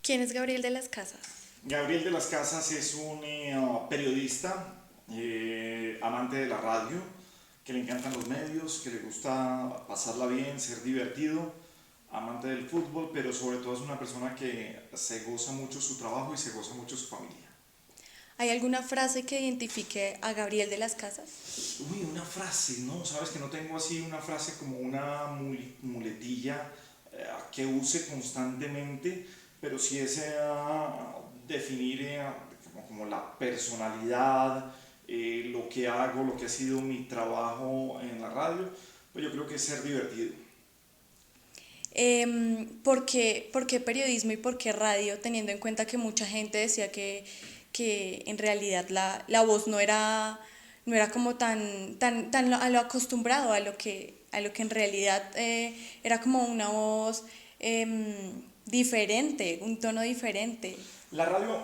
¿Quién es Gabriel de las Casas? Gabriel de las Casas es un periodista, amante de la radio, que le encantan los medios, que le gusta pasarla bien, ser divertido, amante del fútbol, pero sobre todo es una persona que se goza mucho su trabajo y se goza mucho su familia. ¿Hay alguna frase que identifique a Gabriel de las Casas? Uy, una frase, ¿no? Sabes que no tengo así una frase como una muletilla que use constantemente, pero sí es definir como la personalidad, lo que hago, lo que ha sido mi trabajo en la radio, pues yo creo que es ser divertido. ¿Por qué periodismo y por qué radio? Teniendo en cuenta que mucha gente decía que en realidad la voz no era como tan a lo acostumbrado, a lo que en realidad era como una voz diferente, un tono diferente. La radio,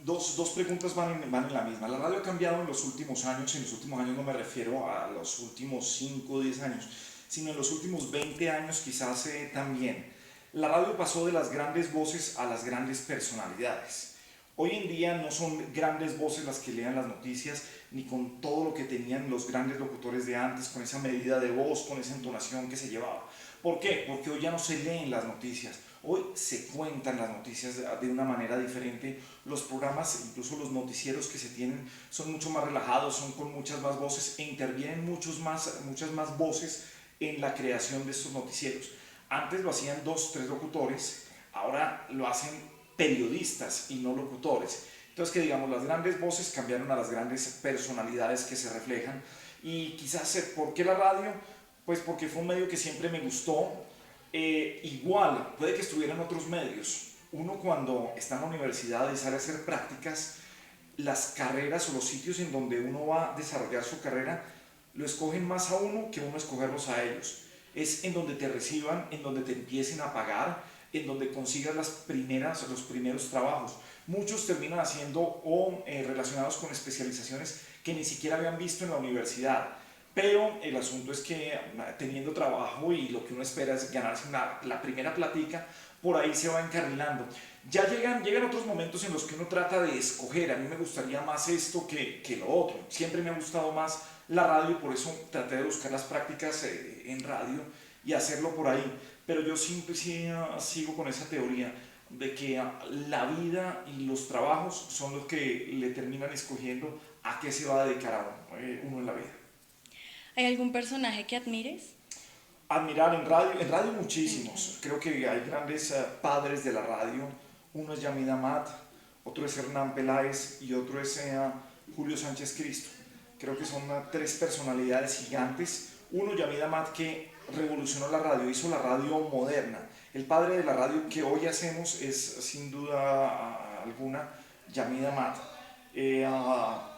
dos preguntas van en la misma. La radio ha cambiado en los últimos años, en los últimos años no me refiero a los últimos 5 o 10 años, sino en los últimos 20 años quizás también. La radio pasó de las grandes voces a las grandes personalidades. Hoy en día no son grandes voces las que lean las noticias, ni con todo lo que tenían los grandes locutores de antes, con esa medida de voz, con esa entonación que se llevaba. ¿Por qué? Porque hoy ya no se leen las noticias, hoy se cuentan las noticias de una manera diferente. Los programas, incluso los noticieros que se tienen, son mucho más relajados, son con muchas más voces e intervienen muchas más voces en la creación de estos noticieros. Antes lo hacían dos, tres locutores, ahora lo hacen periodistas y no locutores. Entonces, que digamos, las grandes voces cambiaron a las grandes personalidades que se reflejan. Y quizás, ¿por qué la radio? Pues porque fue un medio que siempre me gustó. Igual, puede que estuvieran otros medios. Uno cuando está en la universidad y sale a hacer prácticas, las carreras o los sitios en donde uno va a desarrollar su carrera lo escogen más a uno que uno escogerlos a ellos. Es en donde te reciban, en donde te empiecen a pagar, en donde consigas los primeros trabajos. Muchos terminan haciendo o relacionados con especializaciones que ni siquiera habían visto en la universidad. Pero el asunto es que teniendo trabajo y lo que uno espera es ganarse la primera platica, por ahí se va encarrilando. Ya llegan otros momentos en los que uno trata de escoger. A mí me gustaría más esto que lo otro. Siempre me ha gustado más la radio y por eso traté de buscar las prácticas en radio y hacerlo por ahí. Pero yo siempre sí, sigo con esa teoría de que la vida y los trabajos son los que le terminan escogiendo a qué se va a dedicar a uno en la vida. ¿Hay algún personaje que admires? Admirar en radio muchísimos. Creo que hay grandes padres de la radio. Uno es Yamid Amat, otro es Hernán Peláez y otro es Julio Sánchez Cristo. Creo que son tres personalidades gigantes. Uno, Yamid Amat, que revolucionó la radio, hizo la radio moderna. El padre de la radio que hoy hacemos es sin duda alguna Yamid Amat. Eh, uh,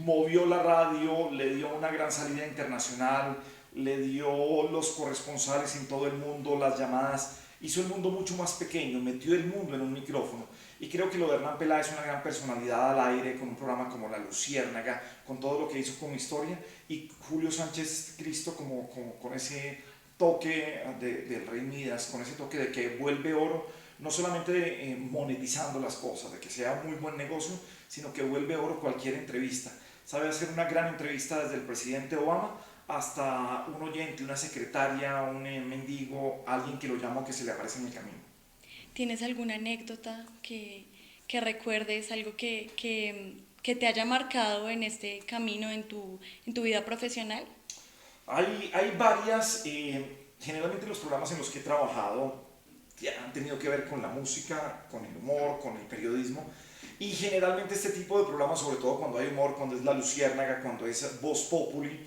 Movió la radio, le dio una gran salida internacional, le dio los corresponsales en todo el mundo, las llamadas, hizo el mundo mucho más pequeño, metió el mundo en un micrófono. Y creo que lo de Hernán Peláez es una gran personalidad al aire, con un programa como La Luciérnaga, con todo lo que hizo como historia, y Julio Sánchez Cristo con ese toque del Rey Midas, con ese toque de que vuelve oro, no solamente monetizando las cosas, de que sea muy buen negocio, sino que vuelve oro cualquier entrevista. Sabe hacer una gran entrevista desde el presidente Obama hasta un oyente, una secretaria, un mendigo, alguien que lo llama o que se le aparece en el camino. ¿Tienes alguna anécdota que recuerdes, algo que te haya marcado en este camino, en tu vida profesional? Hay varias, generalmente los programas en los que he trabajado han tenido que ver con la música, con el humor, con el periodismo. Y generalmente este tipo de programas, sobre todo cuando hay humor, cuando es La Luciérnaga, cuando es Voz Populi,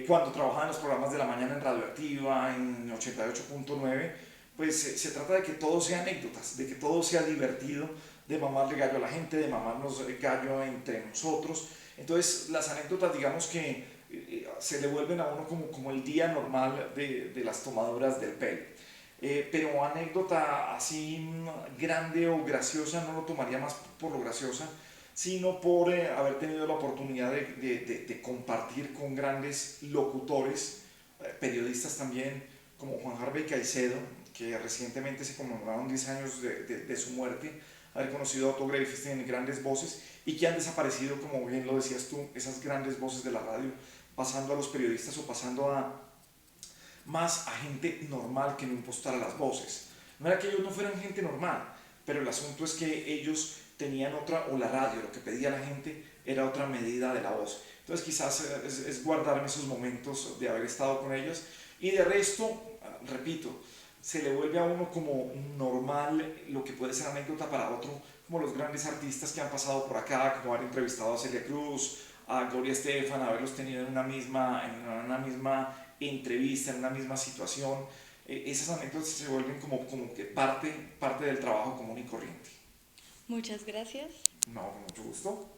cuando trabajaba en los programas de la mañana en Radioactiva, en 88.9, pues se trata de que todo sea anécdotas, de que todo sea divertido, de mamarle gallo a la gente, de mamarnos gallo entre nosotros. Entonces las anécdotas, digamos que se le vuelven a uno como el día normal de las tomadoras del pelo. Pero anécdota así grande o graciosa no lo tomaría más por lo graciosa, sino por haber tenido la oportunidad de compartir con grandes locutores, periodistas también, como Juan Harvey Caicedo, que recientemente se conmemoraron 10 años de su muerte, haber conocido a Otto Greiffenstein, grandes voces, y que han desaparecido, como bien lo decías tú, esas grandes voces de la radio, pasando a los periodistas o pasando a más a gente normal que no impostara las voces. No era que ellos no fueran gente normal, pero el asunto es que ellos tenían otra, o la radio, lo que pedía la gente era otra medida de la voz. Entonces quizás es guardarme esos momentos de haber estado con ellos, y de resto, repito, se le vuelve a uno como normal lo que puede ser anécdota para otro, como los grandes artistas que han pasado por acá, como haber entrevistado a Celia Cruz, a Gloria Estefan, haberlos tenido en una misma entrevista, en una misma situación. Esas anécdotas se vuelven como que parte del trabajo común y corriente. Muchas gracias. No, con mucho gusto.